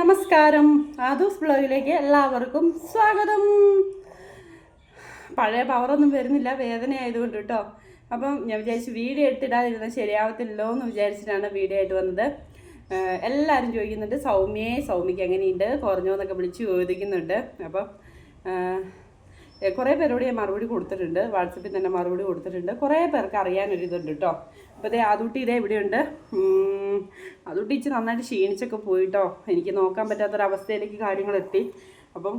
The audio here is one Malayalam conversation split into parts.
നമസ്കാരം. ആദൂസ് ബ്ലോഗിലേക്ക് എല്ലാവർക്കും സ്വാഗതം. പഴയ പവറൊന്നും വരുന്നില്ല, വേദന ആയതുകൊണ്ട് കേട്ടോ. അപ്പം ഞാൻ വിചാരിച്ചു വീഡിയോ എടുത്തിടാതിരുന്നത് ശരിയാവത്തില്ലല്ലോ എന്ന് വിചാരിച്ചിട്ടാണ് വീഡിയോ ആയിട്ട് വന്നത്. എല്ലാവരും ചോദിക്കുന്നുണ്ട്, സൗമ്യയ്ക്ക് എങ്ങനെയുണ്ട്, കുറഞ്ഞോ എന്നൊക്കെ വിളിച്ച് ചോദിക്കുന്നുണ്ട്. അപ്പം കുറേ പേരോട് ഞാൻ മറുപടി കൊടുത്തിട്ടുണ്ട്, വാട്സപ്പിൽ തന്നെ മറുപടി കൊടുത്തിട്ടുണ്ട്. കുറേ പേർക്ക് അറിയാനൊരിതുണ്ട് കേട്ടോ. അപ്പോൾ അതേ ആദൂട്ടി ഇതേ ഇവിടെയുണ്ട്. ആദൂട്ടി ഇച്ചിരി നന്നായിട്ട് ക്ഷീണിച്ചൊക്കെ പോയിട്ടോ. എനിക്ക് നോക്കാൻ പറ്റാത്തൊരവസ്ഥയിലേക്ക് കാര്യങ്ങളെത്തി. അപ്പം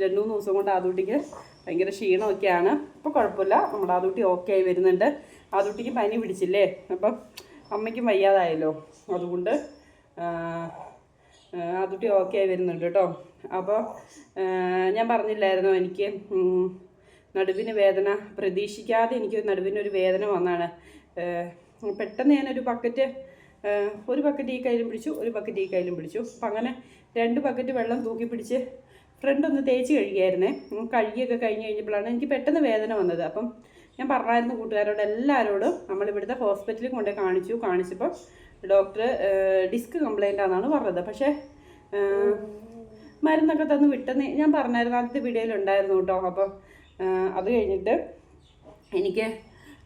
2-3 ദിവസം കൊണ്ട് ആദൂട്ടിക്ക് ഭയങ്കര ക്ഷീണമൊക്കെയാണ്. ഇപ്പോൾ കുഴപ്പമില്ല, നമ്മുടെ ആദൂട്ടി ഓക്കെ ആയി വരുന്നുണ്ട്. ആദൂട്ടിക്ക് പനി പിടിച്ചില്ലേ, അപ്പം അമ്മയ്ക്കും വയ്യാതായല്ലോ, അതുകൊണ്ട് ആദൂട്ടി ഓക്കെ ആയി വരുന്നുണ്ട് കേട്ടോ. അപ്പോൾ ഞാൻ പറഞ്ഞില്ലായിരുന്നോ എനിക്ക് നടുവിന് വേദന, പ്രതീക്ഷിക്കാതെ എനിക്ക് നടുവിനൊരു വേദന വന്നാണ്. പെട്ടെന്ന് ഞാനൊരു ബക്കറ്റ് ഈ കയ്യിലും പിടിച്ചു, ഒരു ബക്കറ്റ് ഈ കയ്യിലും പിടിച്ചു. അപ്പം അങ്ങനെ 2 ബക്കറ്റ് വെള്ളം തൂക്കി പിടിച്ച് ഫ്രണ്ട് ഒന്ന് തേച്ച് കഴുകിയായിരുന്നേ. കഴുകിയൊക്കെ കഴിഞ്ഞ് കഴിഞ്ഞപ്പോഴാണ് എനിക്ക് പെട്ടെന്ന് വേദന വന്നത്. അപ്പം ഞാൻ പറഞ്ഞായിരുന്നു കൂട്ടുകാരോട് എല്ലാവരോടും, നമ്മളിവിടുത്തെ ഹോസ്പിറ്റലിൽ കൊണ്ടുപോയി കാണിച്ചപ്പോൾ ഡോക്ടർ ഡിസ്ക് കംപ്ലൈൻ്റ് ആണെന്നാണ് പറഞ്ഞത്. പക്ഷേ മരുന്നൊക്കെ തന്ന് വിട്ടെന്ന് ഞാൻ പറഞ്ഞായിരുന്നു, ആദ്യത്തെ വീഡിയോയിലുണ്ടായിരുന്നു കേട്ടോ. അപ്പം അത് കഴിഞ്ഞിട്ട് എനിക്ക്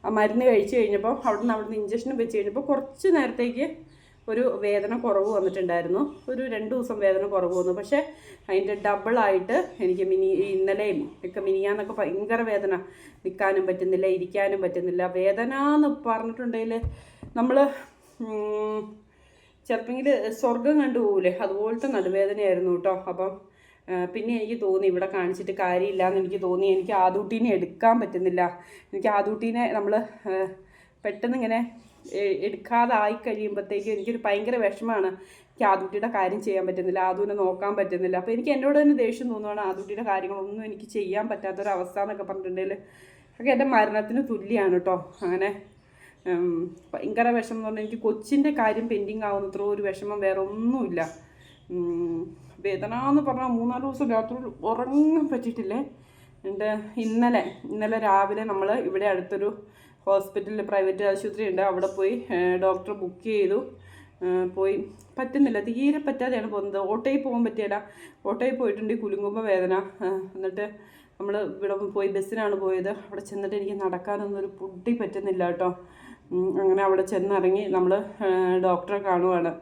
ആ മരുന്ന് കഴിച്ച് കഴിഞ്ഞപ്പോൾ അവിടുന്ന് ഇഞ്ചക്ഷൻ വെച്ച് കഴിഞ്ഞപ്പോൾ കുറച്ച് നേരത്തേക്ക് ഒരു വേദന കുറവ് വന്നിട്ടുണ്ടായിരുന്നു. ഒരു 2 ദിവസം വേദന കുറവ് വന്നു. പക്ഷേ അതിൻ്റെ ഡബിളായിട്ട് എനിക്ക് ഇന്നലെയും ഒക്കെ മിനിയാന്നൊക്കെ ഭയങ്കര വേദന, നിൽക്കാനും പറ്റുന്നില്ല, ഇരിക്കാനും പറ്റുന്നില്ല. വേദന എന്ന് പറഞ്ഞിട്ടുണ്ടെങ്കിൽ നമ്മൾ ചിലപ്പോൾ സ്വർഗം കണ്ടുപോകില്ലേ, അതുപോലത്തെ നടുവേദനയായിരുന്നു കേട്ടോ. അപ്പം പിന്നെ എനിക്ക് തോന്നി ഇവിടെ കാണിച്ചിട്ട് കാര്യമില്ല എന്ന് എനിക്ക് തോന്നി. എനിക്ക് ആദൂട്ടീനെ എടുക്കാൻ പറ്റുന്നില്ല. എനിക്ക് ആദൂട്ടീനെ നമ്മൾ പെട്ടെന്ന് ഇങ്ങനെ എടുക്കാതായി കഴിയുമ്പോഴത്തേക്കും എനിക്കൊരു ഭയങ്കര വിഷമമാണ്. എനിക്ക് ആദൂട്ടിയുടെ കാര്യം ചെയ്യാൻ പറ്റുന്നില്ല, ആദൂനെ നോക്കാൻ പറ്റുന്നില്ല. അപ്പോൾ എനിക്ക് എന്നോട് തന്നെ ദേഷ്യം തോന്നുവാണ്. ആദൂട്ടിയുടെ കാര്യങ്ങളൊന്നും എനിക്ക് ചെയ്യാൻ പറ്റാത്തൊരവസ്ഥ എന്നൊക്കെ പറഞ്ഞിട്ടുണ്ടെങ്കിൽ ഒക്കെ എൻ്റെ മരണത്തിന് തുല്യമാണ് കേട്ടോ. അങ്ങനെ ഭയങ്കര വിഷമം എന്ന് പറഞ്ഞാൽ എനിക്ക് കൊച്ചിൻ്റെ കാര്യം പെൻഡിങ് ആവുന്നത്രോ ഒരു വിഷമം വേറെ ഒന്നുമില്ല. വേദന എന്ന് പറഞ്ഞാൽ 3-4 ദിവസം രാത്രി ഉറങ്ങാൻ പറ്റിയിട്ടില്ലേ. എൻ്റെ ഇന്നലെ രാവിലെ നമ്മൾ ഇവിടെ അടുത്തൊരു ഹോസ്പിറ്റലിൽ, പ്രൈവറ്റ് ആശുപത്രി ഉണ്ട്, അവിടെ പോയി ഡോക്ടർ ബുക്ക് ചെയ്തു. പോയി പറ്റുന്നില്ല, തീരെ പറ്റാതെയാണ് പോകുന്നത്. ഓട്ടോയിൽ പോകാൻ പറ്റിയില്ല. ഓട്ടോയിൽ പോയിട്ടുണ്ടെങ്കിൽ കുലുങ്ങുമ്പോൾ വേദന. എന്നിട്ട് നമ്മൾ ഇവിടെ പോയി ബസ്സിനാണ് പോയത്. അവിടെ ചെന്നിട്ട് എനിക്ക് നടക്കാനൊന്നും ഒരു പൊടി പറ്റുന്നില്ല കേട്ടോ. അങ്ങനെ അവിടെ ചെന്നിറങ്ങി നമ്മൾ ഡോക്ടറെ കാണുവാണ്.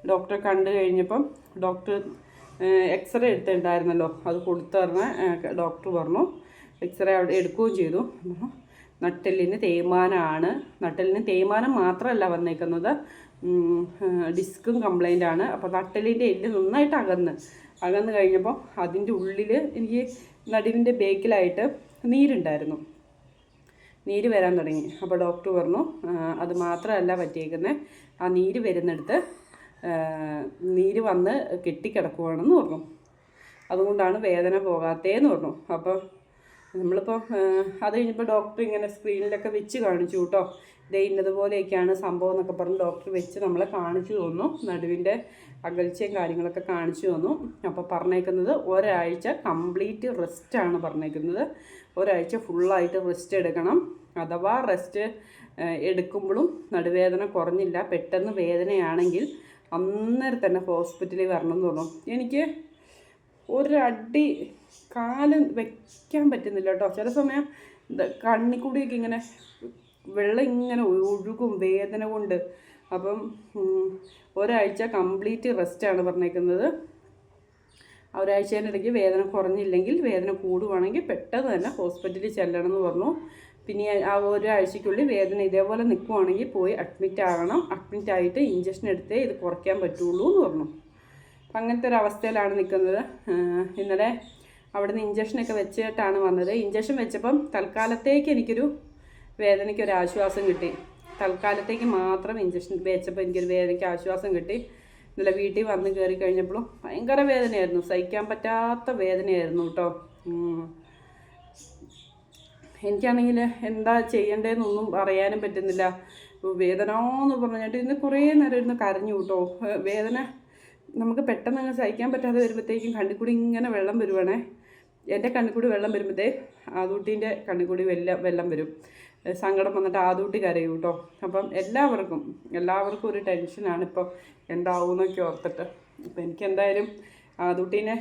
ഡോക്ടറെ കണ്ടു കഴിഞ്ഞപ്പം ഡോക്ടർ എക്സ്റേ എടുത്തിട്ടുണ്ടായിരുന്നല്ലോ, അത് കൊടുത്തു പറഞ്ഞ ഡോക്ടർ പറഞ്ഞു. എക്സ്റേ അവിടെ എടുക്കുകയും ചെയ്തു. നട്ടെല്ലിന് തേയ്മാനമാണ്. നട്ടെല്ലിന് തേയ്മാനം മാത്രമല്ല വന്നേക്കുന്നത്, ഡിസ്കും കംപ്ലൈൻ്റ് ആണ്. അപ്പോൾ നട്ടെല്ലിൻ്റെ എല്ല് നന്നായിട്ട് അകന്ന് കഴിഞ്ഞപ്പോൾ അതിൻ്റെ ഉള്ളിൽ എനിക്ക് നടുവിൻ്റെ ബേക്കിലായിട്ട് നീരുണ്ടായിരുന്നു. നീര് വരാൻ തുടങ്ങി. അപ്പോൾ ഡോക്ടർ പറഞ്ഞു അത് മാത്രമല്ല പറ്റിയേക്കുന്നത്, ആ നീര് വരുന്നിടത്ത് നീര് വന്ന് കെട്ടിക്കിടക്കുവാണെന്ന് പറഞ്ഞു. അതുകൊണ്ടാണ് വേദന പോകാത്തതെന്ന് പറഞ്ഞു. അപ്പോൾ നമ്മളിപ്പോൾ അത് കഴിഞ്ഞപ്പോൾ ഡോക്ടർ ഇങ്ങനെ സ്ക്രീനിലൊക്കെ വെച്ച് കാണിച്ചു കേട്ടോ. ഇതേ ഇന്നതുപോലെയൊക്കെയാണ് സംഭവം എന്നൊക്കെ പറഞ്ഞ് ഡോക്ടർ വെച്ച് നമ്മളെ കാണിച്ചു തന്നു. നടുവിൻ്റെ അകൽച്ചയും കാര്യങ്ങളൊക്കെ കാണിച്ചു തന്നു. അപ്പോൾ പറഞ്ഞേക്കുന്നത് ഒരാഴ്ച കംപ്ലീറ്റ് റെസ്റ്റാണ് പറഞ്ഞേക്കുന്നത്. ഒരാഴ്ച ഫുള്ളായിട്ട് റെസ്റ്റ് എടുക്കണം. അഥവാ റെസ്റ്റ് എടുക്കുമ്പോഴും നടുവേദന കുറഞ്ഞില്ല, പെട്ടെന്ന് വേദനയാണെങ്കിൽ അന്നേരം തന്നെ ഹോസ്പിറ്റലിൽ വരണം എന്ന് പറഞ്ഞു. എനിക്ക് ഒരടി കാല് വയ്ക്കാൻ പറ്റുന്നില്ല കേട്ടോ. ചില സമയം കണ്ണിക്കൂടിയൊക്കെ ഇങ്ങനെ വെള്ളം ഇങ്ങനെ ഒഴുകും വേദന കൊണ്ട്. അപ്പം ഒരാഴ്ച കംപ്ലീറ്റ് റെസ്റ്റാണ് പറഞ്ഞേക്കുന്നത്. ആ ഒരാഴ്ചേനിടയ്ക്ക് വേദന കുറഞ്ഞില്ലെങ്കിൽ, വേദന കൂടുവാണെങ്കിൽ പെട്ടെന്ന് തന്നെ ഹോസ്പിറ്റലിൽ ചെല്ലണം എന്ന് പറഞ്ഞു. പിന്നെ ആ ഒരാഴ്ചയ്ക്കുള്ളിൽ വേദന ഇതേപോലെ നിൽക്കുവാണെങ്കിൽ പോയി അഡ്മിറ്റ് ആകണം. അഡ്മിറ്റ് ആയിട്ട് ഇഞ്ചക്ഷൻ എടുത്തേ ഇത് കുറയ്ക്കാൻ പറ്റുള്ളൂ എന്ന് പറഞ്ഞു. അപ്പം അങ്ങനത്തെ ഒരു അവസ്ഥയിലാണ് നിൽക്കുന്നത്. ഇന്നലെ അവിടുന്ന് ഇഞ്ചക്ഷനൊക്കെ വെച്ചിട്ടാണ് വന്നത്. ഇഞ്ചക്ഷൻ വെച്ചപ്പം തൽക്കാലത്തേക്ക് എനിക്കൊരു വേദനയ്ക്കൊരു ആശ്വാസം കിട്ടി. തൽക്കാലത്തേക്ക് മാത്രം ഇഞ്ചക്ഷൻ വെച്ചപ്പോൾ എനിക്കൊരു വേദനയ്ക്ക് ആശ്വാസം കിട്ടി. ഇന്നലെ വീട്ടിൽ വന്ന് കയറി കഴിഞ്ഞപ്പോഴും ഭയങ്കര വേദനയായിരുന്നു, സഹിക്കാൻ പറ്റാത്ത വേദനയായിരുന്നു കേട്ടോ. എനിക്കാണെങ്കിൽ എന്താ ചെയ്യേണ്ടതെന്നൊന്നും അറിയാനും പറ്റുന്നില്ല. വേദന എന്ന് പറഞ്ഞിട്ട് ഇന്ന് കുറേ നേരം ഇരുന്ന് കരഞ്ഞു കേട്ടോ. വേദന നമുക്ക് പെട്ടെന്ന് അങ്ങ് സഹിക്കാൻ പറ്റാതെ വരുമ്പോഴത്തേക്കും കണ്ണിക്കൂടി ഇങ്ങനെ വെള്ളം വരുവാണേ. എൻ്റെ കണ്ണിക്കൂടി വെള്ളം വരുമ്പോഴത്തേ ആദൂട്ടീൻ്റെ കണ്ണിക്കൂടി വെള്ളം വരും. സങ്കടം വന്നിട്ട് ആദൂട്ടി കരയും കേട്ടോ. അപ്പം എല്ലാവർക്കും ഒരു ടെൻഷനാണ് ഇപ്പോൾ എന്താവുമെന്നൊക്കെ ഓർത്തിട്ട്. അപ്പോൾ എനിക്കെന്തായാലും ആദൂട്ടീനെ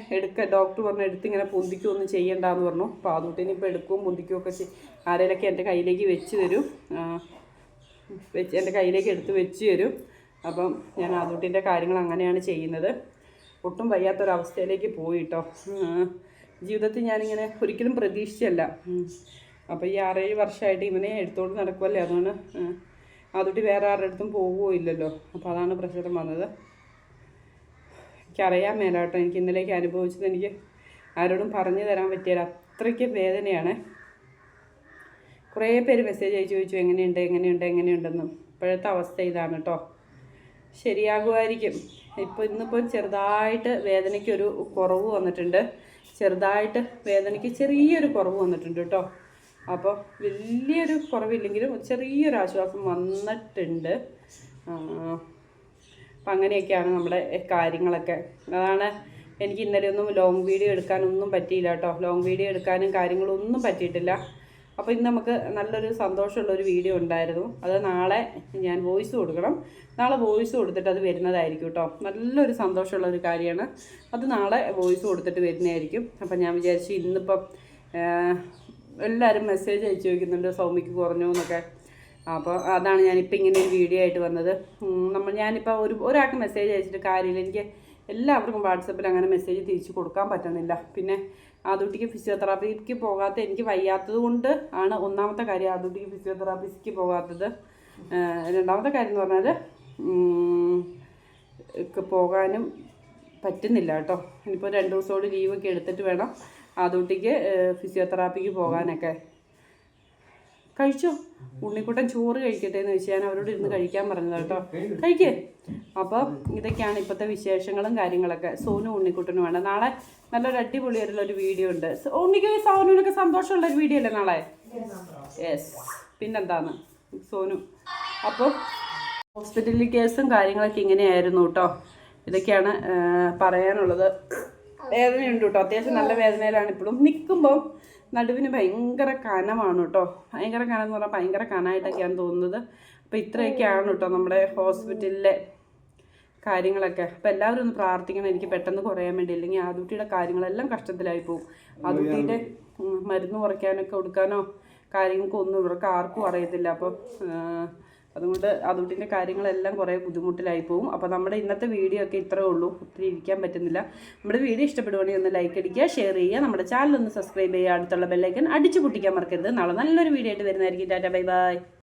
ഡോക്ടർ പറഞ്ഞു ഇങ്ങനെ പൊന്തിക്കുകയൊന്നും ചെയ്യണ്ടെന്ന് പറഞ്ഞു. അപ്പോൾ ആദൂട്ടീനെ ഇപ്പോൾ എടുക്കുകയും പൊന്തിക്കുകയൊക്കെ ആരെങ്കിലൊക്കെ എൻ്റെ കയ്യിലേക്ക് വെച്ച് തരും, എൻ്റെ കയ്യിലേക്ക് വെച്ച് തരും. അപ്പം ഞാൻ ആദൂട്ടീൻ്റെ കാര്യങ്ങൾ അങ്ങനെയാണ് ചെയ്യുന്നത്. ഒട്ടും വയ്യാത്തൊരവസ്ഥയിലേക്ക് പോയിട്ടോ. ജീവിതത്തിൽ ഞാനിങ്ങനെ ഒരിക്കലും പ്രതീക്ഷിച്ചല്ല. അപ്പോൾ ഈ 6-7 വർഷമായിട്ട് ഇവനെ എടുത്തോണ്ട് നടക്കുമല്ലേ, അതുകൊണ്ട് ആദൂട്ടി വേറെ ആരുടെ അടുത്തും പോകുമോ ഇല്ലല്ലോ. അപ്പോൾ അതാണ് പ്രശ്നം വന്നത്. എനിക്കറിയാൻ മേലാട്ടോ, എനിക്ക് ഇന്നലേക്ക് അനുഭവിച്ചത് എനിക്ക് ആരോടും പറഞ്ഞു തരാൻ പറ്റിയില്ല, അത്രയ്ക്ക് വേദനയാണ്. കുറേ പേര് മെസ്സേജ് അയച്ചു ചോദിച്ചു എങ്ങനെയുണ്ടെന്ന്. ഇപ്പോഴത്തെ അവസ്ഥ ഇതാണ് കേട്ടോ. ശരിയാകുമായിരിക്കും. ഇന്നിപ്പോൾ ചെറുതായിട്ട് വേദനയ്ക്കൊരു കുറവ് വന്നിട്ടുണ്ട്, വേദനയ്ക്ക് ചെറിയൊരു കുറവ് വന്നിട്ടുണ്ട് കേട്ടോ. അപ്പോൾ വലിയൊരു കുറവില്ലെങ്കിലും ചെറിയൊരു ആശ്വാസം വന്നിട്ടുണ്ട്. അപ്പം അങ്ങനെയൊക്കെയാണ് നമ്മുടെ കാര്യങ്ങളൊക്കെ. അതാണ് എനിക്ക് ഇന്നലെ ഒന്നും ലോങ് വീഡിയോ എടുക്കാനൊന്നും പറ്റിയില്ല കേട്ടോ. ലോങ് വീഡിയോ എടുക്കാനും കാര്യങ്ങളൊന്നും പറ്റിയിട്ടില്ല. അപ്പോൾ ഇന്ന് നമുക്ക് നല്ലൊരു സന്തോഷമുള്ളൊരു വീഡിയോ ഉണ്ടായിരുന്നു. അത് നാളെ ഞാൻ വോയിസ് കൊടുക്കണം. നാളെ വോയിസ് കൊടുത്തിട്ട് അത് വരുന്നതായിരിക്കും കേട്ടോ. നല്ലൊരു സന്തോഷമുള്ളൊരു കാര്യമാണ്. അത് നാളെ വോയിസ് കൊടുത്തിട്ട് വരുന്നതായിരിക്കും. അപ്പം ഞാൻ വിചാരിച്ചു ഇന്നിപ്പം എല്ലാവരും മെസ്സേജ് അയച്ചു ചോദിക്കുന്നുണ്ട് സൗമ്യക്ക് കുറഞ്ഞു എന്നൊക്കെ. അപ്പോൾ അതാണ് ഞാനിപ്പോൾ ഇങ്ങനെ ഒരു വീഡിയോ ആയിട്ട് വന്നത്. ഞാനിപ്പോൾ ഒരാൾക്ക് മെസ്സേജ് അയച്ചിട്ട് കാര്യമില്ല. എനിക്ക് എല്ലാവർക്കും വാട്സപ്പിൽ അങ്ങനെ മെസ്സേജ് തിരിച്ച് കൊടുക്കാൻ പറ്റുന്നില്ല. പിന്നെ ആദൂട്ടിക്ക് ഫിസിയോതെറാപ്പിക്ക് പോകാത്ത എനിക്ക് വയ്യാത്തത് കൊണ്ട് ആണ് ഒന്നാമത്തെ കാര്യം ആദൂട്ടിക്ക് ഫിസിയോതെറാപ്പിക്ക് പോകാത്തത്. രണ്ടാമത്തെ കാര്യം എന്ന് പറഞ്ഞാൽ പോകാനും പറ്റുന്നില്ല കേട്ടോ. ഇനിയിപ്പോൾ 2 ദിവസത്തോട് ലീവൊക്കെ എടുത്തിട്ട് വേണം ആദൂട്ടിക്ക് ഫിസിയോതെറാപ്പിക്ക് പോകാനൊക്കെ. കഴിച്ചോ ഉണ്ണിക്കുട്ടൻ ചോറ് കഴിക്കട്ടെ എന്ന് വെച്ച് ഞാൻ അവരോട് ഇരുന്ന് കഴിക്കാൻ പറഞ്ഞത് കേട്ടോ. കഴിക്കേ. അപ്പോൾ ഇതൊക്കെയാണ് ഇപ്പോഴത്തെ വിശേഷങ്ങളും കാര്യങ്ങളൊക്കെ. സോനു ഉണ്ണിക്കുട്ടനും വേണം. നാളെ നല്ലൊരു അടിപൊളിയായിട്ടുള്ളൊരു വീഡിയോ ഉണ്ട്. ഉണ്ണിക്ക് സോനുവിനൊക്കെ സന്തോഷമുള്ളൊരു വീഡിയോ അല്ലേ നാളെ? യെസ്, പിന്നെന്താണ് സോനു. അപ്പോൾ ഹോസ്പിറ്റലിൽ കേസും കാര്യങ്ങളൊക്കെ ഇങ്ങനെയായിരുന്നു കേട്ടോ. ഇതൊക്കെയാണ് പറയാനുള്ളത്. വേദനയുണ്ട് കേട്ടോ, അത്യാവശ്യം നല്ല വേദനയിലാണ് ഇപ്പോഴും. നിൽക്കുമ്പം നടുവിന് ഭയങ്കര കനമാണ് കേട്ടോ. ഭയങ്കര കനം എന്ന് പറഞ്ഞാൽ ഭയങ്കര കനമായിട്ടൊക്കെയാണ് തോന്നുന്നത്. അപ്പോൾ ഇത്രയൊക്കെയാണ് കേട്ടോ നമ്മുടെ ഹോസ്പിറ്റലിലെ കാര്യങ്ങളൊക്കെ. അപ്പോൾ എല്ലാവരും ഒന്ന് പ്രാർത്ഥിക്കണം എനിക്ക് പെട്ടെന്ന് കുറയാൻ വേണ്ടി. അല്ലെങ്കിൽ ആദൂട്ടിയുടെ കാര്യങ്ങളെല്ലാം കഷ്ടത്തിലായി പോകും. ആദൂട്ടിയുടെ മരുന്ന് കുറയ്ക്കാനൊക്കെ കൊടുക്കാനോ കാര്യങ്ങൾക്കൊന്നും ഇവർക്ക് ആർക്കും അറിയത്തില്ല. അപ്പോൾ അതുകൊണ്ട് ആദൂട്ടിൻ്റെ കാര്യങ്ങളെല്ലാം കുറേ ബുദ്ധിമുട്ടിലായി പോകും. അപ്പോൾ നമ്മുടെ ഇന്നത്തെ വീഡിയോ ഒക്കെ ഇത്രയേ ഉള്ളൂ. ഒത്തിരി ഇരിക്കാൻ പറ്റുന്നില്ല. നമ്മുടെ വീഡിയോ ഇഷ്ടപ്പെടുവാണെങ്കിൽ ഒന്ന് ലൈക്ക് അടിക്കുക, ഷെയർ ചെയ്യുക, നമ്മുടെ ചാനൽ ഒന്ന് സബ്സ്ക്രൈബ് ചെയ്യുക, അടുത്തുള്ള ബെല്ലൈക്കൻ അടിച്ചു പൊട്ടിക്കാൻ മറക്കരുത്. നാളെ നല്ലൊരു വീഡിയോ ആയിട്ട് വരുന്നതായിരിക്കും. Tata, bye bye.